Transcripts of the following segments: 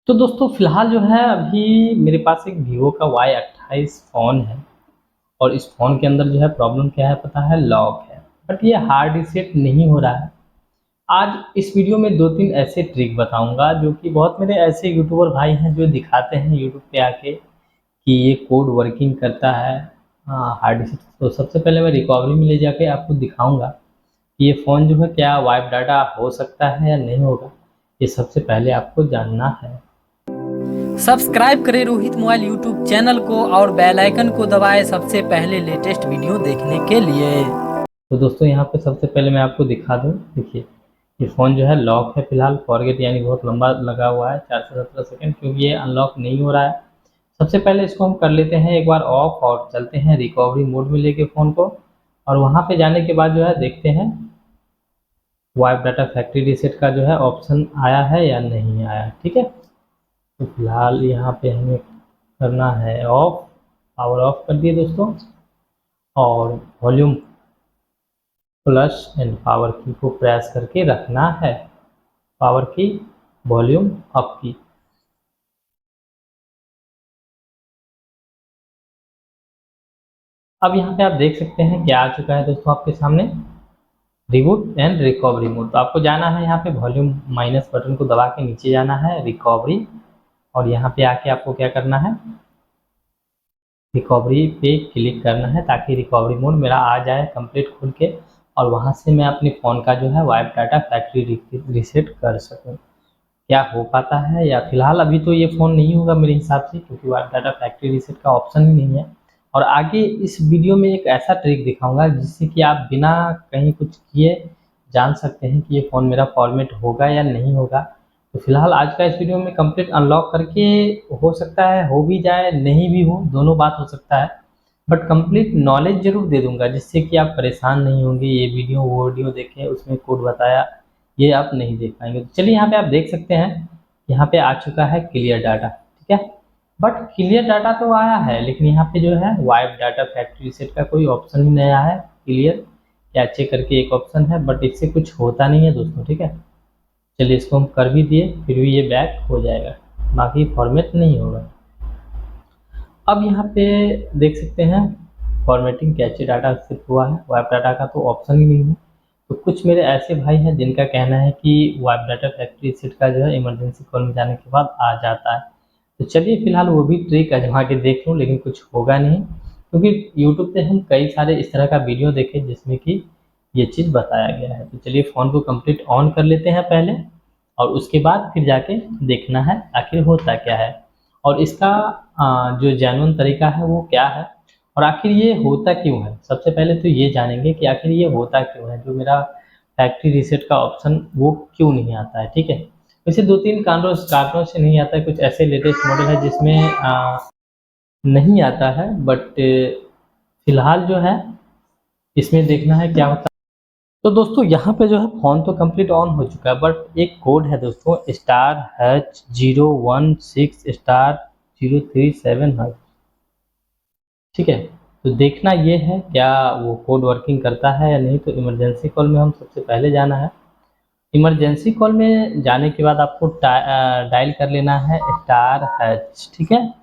तो दोस्तों फ़िलहाल जो है अभी मेरे पास एक वीवो का Y28 फ़ोन है और इस फ़ोन के अंदर जो है प्रॉब्लम क्या है पता है? लॉक है। बट ये हार्ड रीसेट नहीं हो रहा है। आज इस वीडियो में 2-3 ऐसे ट्रिक बताऊँगा जो कि बहुत मेरे ऐसे यूट्यूबर भाई हैं जो दिखाते हैं यूट्यूब पे आके कि ये कोड वर्किंग करता है हार्ड रीसेट। तो सबसे पहले मैं रिकवरी में ले जाके आपको दिखाऊँगा कि ये फ़ोन जो है क्या वाइप डाटा हो सकता है या नहीं होगा? ये सबसे पहले आपको जानना है। सब्सक्राइब करें रोहित मोबाइल यूट्यूब चैनल को और बेल आइकन को दबाएं सबसे पहले लेटेस्ट वीडियो देखने के लिए। तो दोस्तों यहाँ पे सबसे पहले मैं आपको दिखा दूँ, देखिए ये फ़ोन जो है लॉक है फ़िलहाल, फॉरगेट यानी बहुत लंबा लगा हुआ है 4 से 17 सेकंड, क्योंकि ये अनलॉक नहीं हो रहा है। सबसे पहले इसको हम कर लेते हैं एक बार ऑफ और चलते हैं रिकवरी मोड में लेके फ़ोन को, और वहाँ पे जाने के बाद जो है देखते हैं वाइप डाटा फैक्ट्री रीसेट का जो है ऑप्शन आया है या नहीं आया, ठीक है। तो फिलहाल यहाँ पे हमें करना है ऑफ, पावर ऑफ कर दिए दोस्तों, और वॉल्यूम प्लस एंड पावर की को प्रेस करके रखना है, पावर की, वॉल्यूम अप की। अब यहाँ पे आप देख सकते हैं क्या आ चुका है दोस्तों आपके सामने, रिबूट एंड रिकवरी मोड। तो आपको जाना है यहाँ पे वॉल्यूम माइनस बटन को दबा के नीचे जाना है रिकवरी, और यहाँ पे आके आपको क्या करना है, रिकवरी पे क्लिक करना है ताकि रिकवरी मोड मेरा आ जाए कंप्लीट खुल के, और वहाँ से मैं अपने फ़ोन का जो है वाइप डाटा फैक्ट्री रीसेट कर सकूँ। क्या हो पाता है, या फिलहाल अभी तो ये फ़ोन नहीं होगा मेरे हिसाब से, क्योंकि वाइप डाटा फैक्ट्री रीसेट का ऑप्शन ही नहीं है। और आगे इस वीडियो में एक ऐसा ट्रिक दिखाऊंगा जिससे कि आप बिना कहीं कुछ किए जान सकते हैं कि ये फ़ोन मेरा फॉर्मेट होगा या नहीं होगा। तो फिलहाल आज का इस वीडियो में कंप्लीट अनलॉक करके, हो सकता है हो भी जाए नहीं भी हो, दोनों बात हो सकता है, बट कंप्लीट नॉलेज ज़रूर दे दूंगा जिससे कि आप परेशान नहीं होंगे। ये वीडियो वो वीडियो देखें उसमें कोड बताया, ये आप नहीं देख पाएंगे। तो चलिए यहाँ पे आप देख सकते हैं, यहाँ पे आ चुका है क्लियर डाटा, ठीक है। बट क्लियर डाटा तो आया है, लेकिन यहाँ पे जो है वाइप डाटा फैक्ट्री रीसेट का कोई ऑप्शन ही नहीं आया है। क्लियर या चेक करके एक ऑप्शन है, बट इससे कुछ होता नहीं है दोस्तों, ठीक है। चलिए इसको हम कर भी दिए, फिर भी ये बैक हो जाएगा, बाकी फॉर्मेट नहीं होगा। अब यहाँ पे देख सकते हैं फॉर्मेटिंग कैचे डाटा शिफ्ट हुआ है, वाइप डाटा का तो ऑप्शन ही नहीं है। तो कुछ मेरे ऐसे भाई हैं जिनका कहना है कि वाइप डाटा फैक्ट्री रीसेट का जो है इमरजेंसी कॉल में जाने के बाद आ जाता है। तो चलिए फिलहाल वो भी ट्रिक आजमा के देख लूँ, लेकिन कुछ होगा नहीं, क्योंकि यूट्यूब पे हम कई सारे इस तरह का वीडियो देखे जिसमें कि ये चीज़ बताया गया है। तो चलिए फ़ोन को कंप्लीट ऑन कर लेते हैं पहले, और उसके बाद फिर जाके देखना है आखिर होता क्या है, और इसका जो जेन्युइन तरीका है वो क्या है, और आखिर ये होता क्यों है। सबसे पहले तो ये जानेंगे कि आखिर ये होता क्यों है, जो मेरा फैक्ट्री रीसेट का ऑप्शन वो क्यों नहीं आता है, ठीक है। वैसे 2-3 कारणों से नहीं आता है, कुछ ऐसे लेटेस्ट मॉडल है जिसमें नहीं आता है, बट फिलहाल जो है इसमें देखना है क्या होता है। तो दोस्तों यहाँ पे जो है फ़ोन तो कंप्लीट ऑन हो चुका है, बट एक कोड है दोस्तों *H016*037#, ठीक है। तो देखना ये है क्या वो कोड वर्किंग करता है या नहीं। तो इमरजेंसी कॉल में हम सबसे पहले जाना है। इमरजेंसी कॉल में जाने के बाद आपको डायल कर लेना है *H, ठीक है।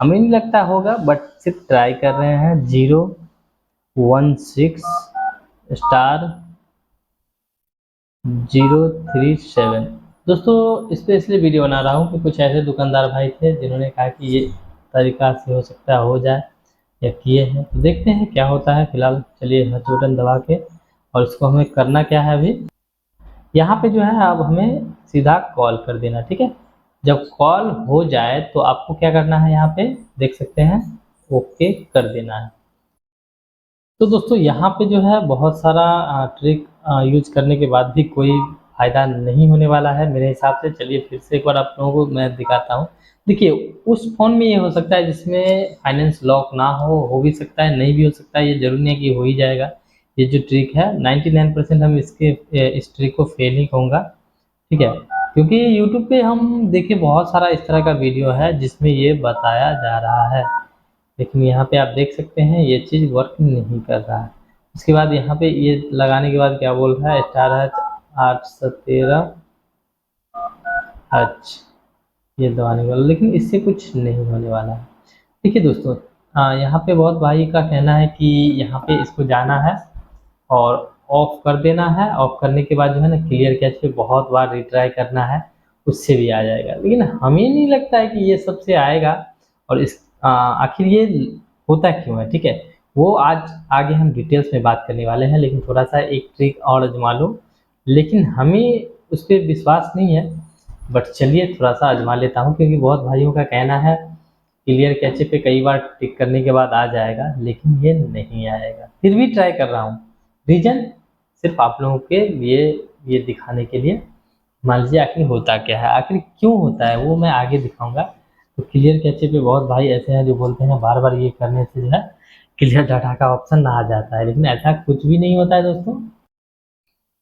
हमें नहीं लगता होगा, बट सिर्फ ट्राई कर रहे हैं, 016*037। दोस्तों स्पेशली वीडियो बना रहा हूँ कि कुछ ऐसे दुकानदार भाई थे जिन्होंने कहा कि ये तरीका से हो सकता है हो जाए, या किए हैं। तो देखते हैं क्या होता है। फिलहाल चलिए हच बटन दबा के, और इसको हमें करना क्या है अभी, यहाँ पे जो है अब हमें सीधा कॉल कर देना, ठीक है। जब कॉल हो जाए तो आपको क्या करना है, यहाँ पे देख सकते हैं ओके कर देना है। तो दोस्तों यहाँ पे जो है बहुत सारा ट्रिक यूज करने के बाद भी कोई फ़ायदा नहीं होने वाला है मेरे हिसाब से। चलिए फिर से एक बार आप लोगों को मैं दिखाता हूँ। देखिए उस फ़ोन में ये हो सकता है जिसमें फाइनेंस लॉक ना हो भी सकता है, नहीं भी हो सकता है, ये ज़रूरी नहीं है कि हो ही जाएगा। ये जो ट्रिक है 99% हम इस ट्रिक को फेल ही कहूँगा, ठीक है। क्योंकि यूट्यूब पे हम देखिए बहुत सारा इस तरह का वीडियो है जिसमें ये बताया जा रहा है, लेकिन यहाँ पे आप देख सकते हैं ये चीज़ वर्क नहीं कर रहा है। उसके बाद यहाँ पे ये लगाने के बाद क्या बोल रहा है, *H 813H, ये दबाने वाला, लेकिन इससे कुछ नहीं होने वाला है। देखिए दोस्तों, यहाँ पे बहुत भाई का कहना है कि यहाँ पे इसको जाना है और ऑफ कर देना है। ऑफ करने के बाद जो है ना क्लियर कैच पे बहुत बार रिट्राई करना है, उससे भी आ जाएगा। लेकिन हमें नहीं लगता है कि ये सबसे आएगा। और आखिर ये होता क्यों है, ठीक है, वो आज आगे हम डिटेल्स में बात करने वाले हैं। लेकिन थोड़ा सा एक ट्रिक और आजमा लो, लेकिन हमें उस पर विश्वास नहीं है। बट चलिए थोड़ा सा आजमा लेता हूँ, क्योंकि बहुत भाइयों का कहना है क्लियर कैचे पे कई बार टिक करने के बाद आ जाएगा, लेकिन ये नहीं आएगा। फिर भी ट्राई कर रहा हूँ। रीजन सिर्फ आप लोगों के लिए ये दिखाने के लिए। मान लीजिए आखिर होता क्या है, आखिर क्यों होता है, वो मैं आगे दिखाऊंगा। तो क्लियर कैचे पे बहुत भाई ऐसे हैं जो बोलते हैं बार बार ये करने से जो है क्लियर डाटा का ऑप्शन आ जाता है, लेकिन ऐसा कुछ भी नहीं होता है दोस्तों।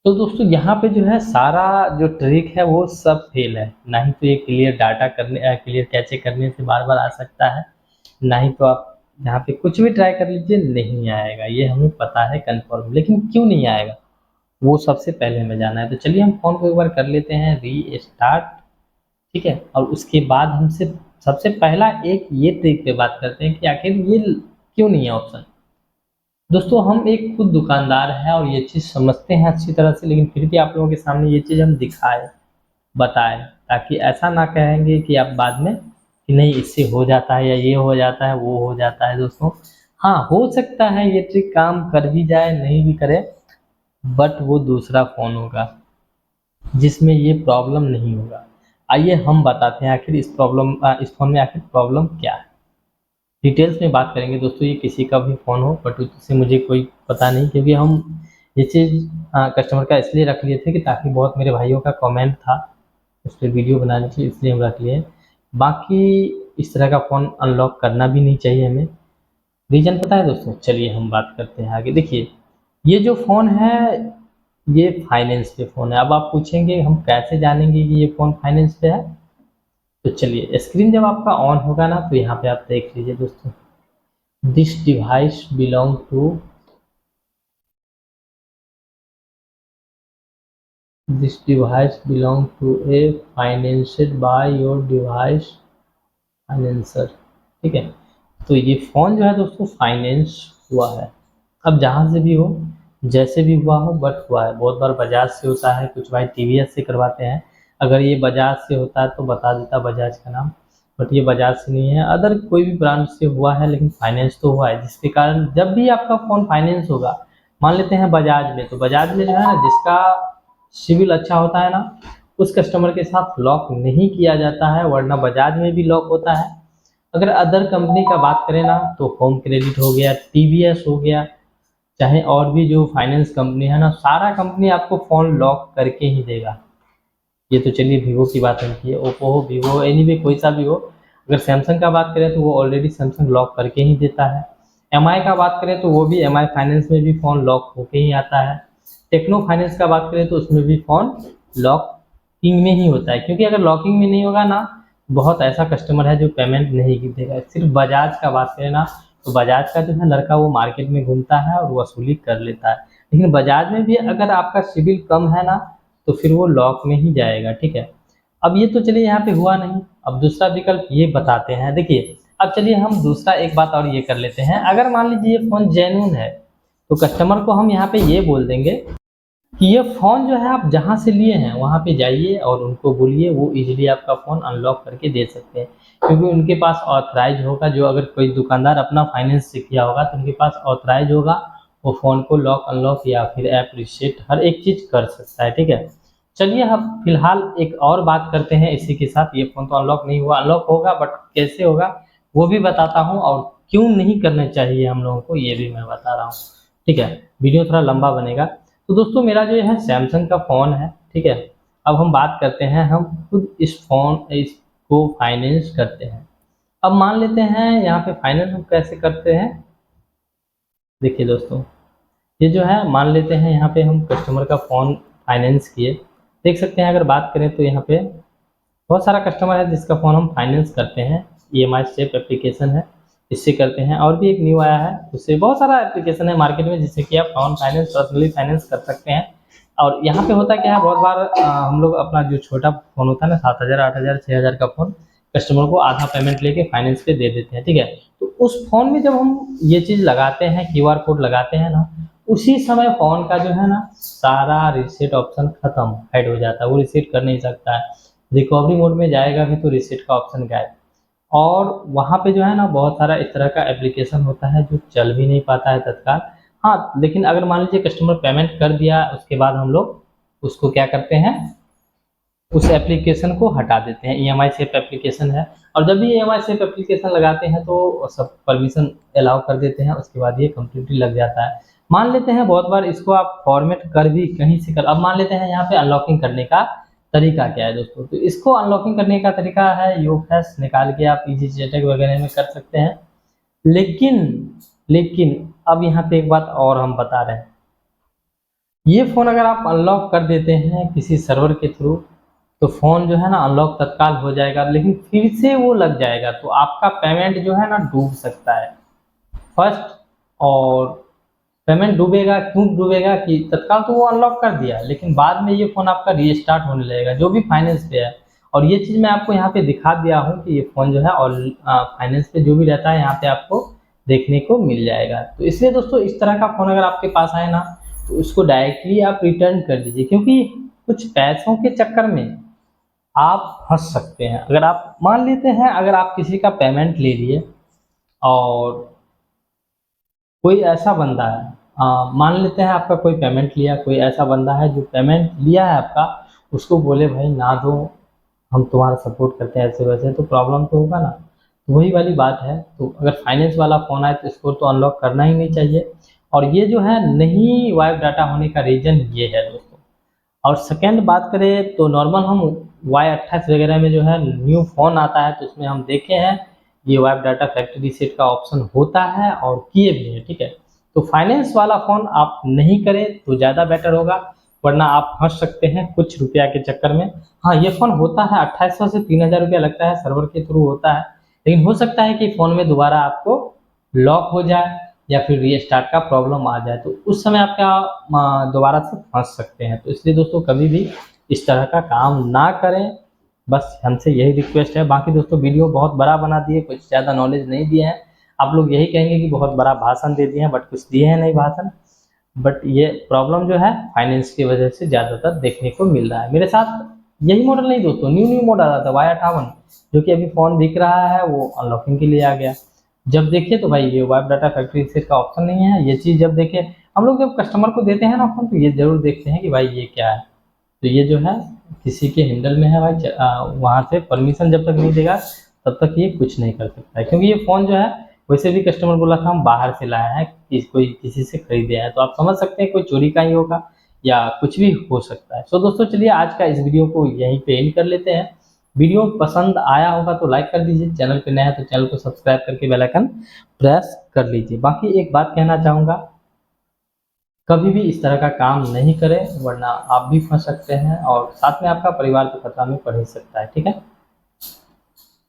तो दोस्तों यहाँ पे जो है सारा जो ट्रिक है वो सब फेल है। ना ही तो ये क्लियर डाटा करने क्लियर कैचे करने से बार बार आ सकता है, ना ही तो आप यहाँ पे कुछ भी ट्राई कर लीजिए नहीं आएगा, ये हमें पता है कंफर्म। लेकिन क्यों नहीं आएगा वो सबसे पहले हमें जाना है। तो चलिए हम फ़ोन को एक बार कर लेते हैं रीस्टार्ट, ठीक है। और उसके बाद हमसे सबसे पहला एक ये ट्रिक पे बात करते हैं कि आखिर ये क्यों नहीं है ऑप्शन। दोस्तों हम एक खुद दुकानदार हैं और ये चीज़ समझते हैं अच्छी तरह से, लेकिन फिर भी आप लोगों के सामने ये चीज़ हम दिखाए बताएं, ताकि ऐसा ना कहेंगे कि आप बाद में कि नहीं इससे हो जाता है या ये हो जाता है वो हो जाता है। दोस्तों हाँ, हो सकता है ये ट्रिक काम कर भी जाए नहीं भी करे, बट वो दूसरा फ़ोन होगा जिसमें ये प्रॉब्लम नहीं होगा। आइए हम बताते हैं आखिर इस फ़ोन में आखिर प्रॉब्लम क्या है। डिटेल्स में बात करेंगे दोस्तों। ये किसी का भी फ़ोन हो, बट उससे मुझे कोई पता नहीं, क्योंकि हम ये चीज़ कस्टमर का इसलिए रख लिए थे कि ताकि बहुत मेरे भाइयों का कमेंट था उस पर वीडियो बनाने के लिए, इसलिए हम रख लिए। बाकी इस तरह का फ़ोन अनलॉक करना भी नहीं चाहिए हमें। रीज़न पता है दोस्तों, चलिए हम बात करते हैं आगे। देखिए ये जो फ़ोन है ये फाइनेंस पे फ़ोन है। अब आप पूछेंगे हम कैसे जानेंगे कि ये फ़ोन फाइनेंस पे है। तो चलिए स्क्रीन जब आपका ऑन होगा ना, तो यहाँ पे आप देख लीजिए दोस्तों, this device belong to this device belong to a financed by your device financer, ठीक है। तो ये फ़ोन जो है दोस्तों फाइनेंस हुआ है। अब जहाँ से भी हो, जैसे भी हुआ हो, बट हुआ है। बहुत बार बजाज से होता है, कुछ भाई टीवीएस से करवाते हैं। अगर ये बजाज से होता है तो बता देता बजाज का नाम, बट ये बजाज से नहीं है, अदर कोई भी ब्रांड से हुआ है, लेकिन फाइनेंस तो हुआ है। जिसके कारण जब भी आपका फ़ोन फाइनेंस होगा, मान लेते हैं बजाज में, तो बजाज में जो है ना जिसका सिविल अच्छा होता है ना, उस कस्टमर के साथ लॉक नहीं किया जाता है, वरना बजाज में भी लॉक होता है। अगर अदर कंपनी का बात करें ना, तो होम क्रेडिट हो गया, टीवीएस हो गया, चाहे और भी जो फाइनेंस कंपनी है ना, सारा कंपनी आपको फ़ोन लॉक करके ही देगा। ये तो चलिए वीवो की बात होती है, ओप्पो हो, वीवो हो, एनीवे कोई सा भी हो। अगर सैमसंग का बात करें तो वो ऑलरेडी सैमसंग लॉक करके ही देता है। एमआई का बात करें तो वो भी एमआई फाइनेंस में भी फ़ोन लॉक होके ही आता है। टेक्नो फाइनेंस का बात करें तो उसमें भी फ़ोन लॉकिंग में ही होता है, क्योंकि अगर लॉकिंग में नहीं होगा ना, बहुत ऐसा कस्टमर है जो पेमेंट नहीं देगा। सिर्फ बजाज का बात करें ना, तो बजाज का जो है लड़का वो मार्केट में घूमता है और वसूली कर लेता है। लेकिन बजाज में भी अगर आपका सिविल कम है ना, तो फिर वो लॉक में ही जाएगा, ठीक है। अब ये तो चलिए यहाँ पे हुआ नहीं, अब दूसरा विकल्प ये बताते हैं। देखिए अब चलिए हम दूसरा एक बात और ये कर लेते हैं। अगर मान लीजिए ये फ़ोन जेन्युइन है, तो कस्टमर को हम यहाँ पे ये बोल देंगे कि ये फ़ोन जो है आप जहाँ से लिए हैं वहाँ पे जाइए और उनको बोलिए, वो इजीली आपका फ़ोन अनलॉक करके दे सकते हैं। क्योंकि उनके पास ऑथराइज होगा, जो अगर कोई दुकानदार अपना फाइनेंस से किया होगा तो उनके पास ऑथराइज होगा, वो फ़ोन को लॉक अनलॉक या फिर ऐप रीसेट हर एक चीज़ कर सकता है, ठीक है। चलिए हम फिलहाल एक और बात करते हैं इसी के साथ। ये फ़ोन तो अनलॉक नहीं हुआ, अनलॉक होगा बट कैसे होगा वो भी बताता हूँ, और क्यों नहीं करना चाहिए हम लोगों को ये भी मैं बता रहा हूँ, ठीक है। वीडियो थोड़ा लंबा बनेगा। तो दोस्तों मेरा जो है सैमसंग का फ़ोन है, ठीक है। अब हम बात करते हैं, हम खुद इसको फाइनेंस करते हैं। अब मान लेते हैं यहाँ पे फाइनेंस हम कैसे करते हैं। देखिए दोस्तों, ये जो है मान लेते हैं यहाँ पे हम कस्टमर का फ़ोन फाइनेंस किए। देख सकते हैं अगर बात करें तो यहाँ पे बहुत सारा कस्टमर है जिसका फ़ोन हम फाइनेंस करते हैं। ईएमआई स्टेप एप्लीकेशन है, इससे करते हैं। और भी एक न्यू आया है, उससे बहुत सारा एप्लीकेशन है मार्केट में जिससे कि आप फ़ोन फाइनेंस पर्सनली फाइनेंस कर सकते हैं। और यहाँ पे होता क्या है, बहुत बार हम लोग अपना जो छोटा फ़ोन होता है ना, 7,000, 8,000, 6,000 का फ़ोन कस्टमर को आधा पेमेंट लेके फाइनेंस पे दे देते हैं, ठीक है। तो उस फ़ोन में जब हम ये चीज़ लगाते हैं, क्यूआर कोड लगाते हैं ना, उसी समय फ़ोन का जो है ना सारा रीसेट ऑप्शन खत्म, हाइड हो जाता है, वो रीसेट कर नहीं सकता है। रिकवरी मोड में जाएगा भी तो रीसेट का ऑप्शन गायब। और वहाँ पे जो है ना बहुत सारा इस तरह का एप्लीकेशन होता है जो चल भी नहीं पाता है तत्काल। हाँ, लेकिन अगर मान लीजिए कस्टमर पेमेंट कर दिया, उसके बाद हम लोग उसको क्या करते हैं, उस एप्लीकेशन को हटा देते हैं। ईएमआई सेफ एप्लीकेशन है, और जब भी ईएमआई सेफ एप्लीकेशन लगाते हैं तो सब परमिशन अलाउ कर देते हैं, उसके बाद ये कंप्लीटली लग जाता है। मान लेते हैं बहुत बार इसको आप फॉर्मेट कर भी कहीं से कर, अब मान लेते हैं यहाँ पे अनलॉकिंग करने का तरीका क्या है दोस्तों, तो इसको अनलॉकिंग करने का तरीका है यूफएस निकाल के आप इजी चेटक वगैरह में कर सकते हैं। लेकिन लेकिन अब यहाँ पे एक बात और हम बता रहे हैं, ये फ़ोन अगर आप अनलॉक कर देते हैं किसी सर्वर के थ्रू, तो फ़ोन जो है ना अनलॉक तत्काल हो जाएगा, लेकिन फिर से वो लग जाएगा, तो आपका पेमेंट जो है ना डूब सकता है फर्स्ट। और पेमेंट डूबेगा, क्यों डूबेगा कि तत्काल तो वो अनलॉक कर दिया, लेकिन बाद में ये फ़ोन आपका रीस्टार्ट होने लगेगा जो भी फाइनेंस पे है। और ये चीज़ मैं आपको यहाँ पे दिखा दिया हूँ कि ये फ़ोन जो है और फाइनेंस पे जो भी रहता है यहाँ पे आपको देखने को मिल जाएगा। तो इसलिए दोस्तों इस तरह का फ़ोन अगर आपके पास आए ना, तो उसको डायरेक्टली आप रिटर्न कर दीजिए, क्योंकि कुछ पैसों के चक्कर में आप फँस सकते हैं। अगर आप मान लेते हैं, अगर आप किसी का पेमेंट ले लिए और कोई ऐसा बंदा है, मान लेते हैं आपका कोई पेमेंट लिया, कोई ऐसा बंदा है जो पेमेंट लिया है आपका, उसको बोले भाई ना दो, हम तुम्हारा सपोर्ट करते हैं ऐसे वैसे, तो प्रॉब्लम तो होगा ना। तो वही वाली बात है, तो अगर फाइनेंस वाला फ़ोन आए तो इसको तो अनलॉक करना ही नहीं चाहिए। और ये जो है नहीं वाइप डाटा होने का रीज़न ये है दोस्तों। और सेकंड बात करें तो नॉर्मल हम Y28 वगैरह में जो है न्यू फ़ोन आता है, तो उसमें हम देखे हैं ये वाइप डाटा फैक्ट्री रीसेट का ऑप्शन होता है और किए भी हैं, ठीक है। तो फाइनेंस वाला फ़ोन आप नहीं करें तो ज़्यादा बेटर होगा, वरना आप फंस सकते हैं कुछ रुपया के चक्कर में। हाँ, ये फ़ोन होता है 2800 से 3000 रुपया लगता है, सर्वर के थ्रू होता है, लेकिन हो सकता है कि फ़ोन में दोबारा आपको लॉक हो जाए या फिर रीस्टार्ट का प्रॉब्लम आ जाए, तो उस समय आप क्या दोबारा से फंस सकते हैं। तो इसलिए दोस्तों कभी भी इस तरह का काम ना करें, बस हमसे यही रिक्वेस्ट है। बाकी दोस्तों वीडियो बहुत बड़ा बना दिए, कुछ ज़्यादा नॉलेज नहीं दिए हैं। आप लोग यही कहेंगे कि बहुत बड़ा भाषण दे दिए हैं, बट कुछ दिए हैं नहीं भाषण। बट ये प्रॉब्लम जो है फाइनेंस की वजह से ज़्यादातर देखने को मिल रहा है। मेरे साथ यही मॉडल नहीं दोस्तों, न्यू मॉडल आ रहा था Y58, जो कि अभी फ़ोन बिक रहा है, वो अनलॉकिंग के लिए आ गया। जब देखिए तो भाई ये वाइप डाटा फैक्ट्री रीसेट का ऑप्शन नहीं है। ये चीज़ जब देखे हम लोग, जब कस्टमर को देते हैं ना फ़ोन, तो ये ज़रूर देखते हैं कि भाई ये क्या है। तो ये जो है किसी के हैंडल में है भाई, वहाँ से परमिशन जब तक नहीं देगा तब तक ये कुछ नहीं कर सकता है, क्योंकि ये फ़ोन जो है वैसे भी कस्टमर बोला था हम बाहर से लाए हैं, कोई किसी से खरीदे हैं, तो आप समझ सकते हैं कोई चोरी का ही होगा या कुछ भी हो सकता है। सो दोस्तों चलिए आज का इस वीडियो को यहीं पे एंड कर लेते हैं। वीडियो पसंद आया होगा तो लाइक कर दीजिए, चैनल पे नया है तो चैनल को सब्सक्राइब करके बेल आइकन प्रेस कर लीजिए। बाकी एक बात कहना चाहूँगा, कभी भी इस तरह का काम नहीं करें, वरना आप भी फंस सकते हैं और साथ में आपका परिवार तो खतरा में पड़ ही सकता है, ठीक है।